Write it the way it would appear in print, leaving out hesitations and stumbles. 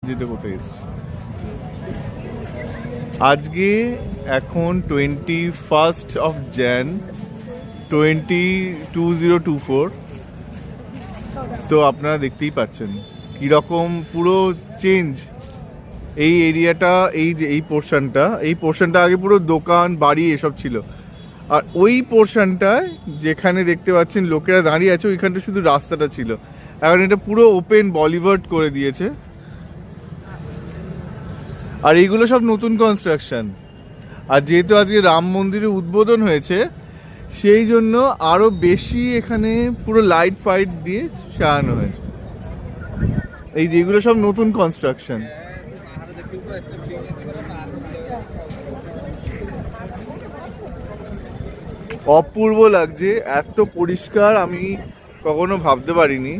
যেতে কোথায় এসছি আজকে এখন 21 jan 2024। তো আপনারা দেখতেই পাচ্ছেন কীরকম পুরো চেঞ্জ এই এরিয়াটা। এই যে এই পোর্শনটা আগে পুরো দোকান বাড়ি এসব ছিল, আর ওই পোর্শনটায় যেখানে দেখতে পাচ্ছেন লোকেরা দাঁড়িয়ে আছে ওইখানটা শুধু রাস্তাটা ছিল, এখন এটা পুরো ওপেন বলিভার্ড করে দিয়েছে। আর এইগুলো সব নতুন কনস্ট্রাকশন। আর যেহেতু আজকে রাম মন্দিরের উদ্বোধন হয়েছে সেই জন্য আরো বেশি এখানে পুরো লাইট ফাইট দিয়ে সাজানো হয়েছে। এই যেগুলো সব নতুন কনস্ট্রাকশন। অপূর্ব লাগছে, এত পরিষ্কার আমি কখনো ভাবতে পারিনি।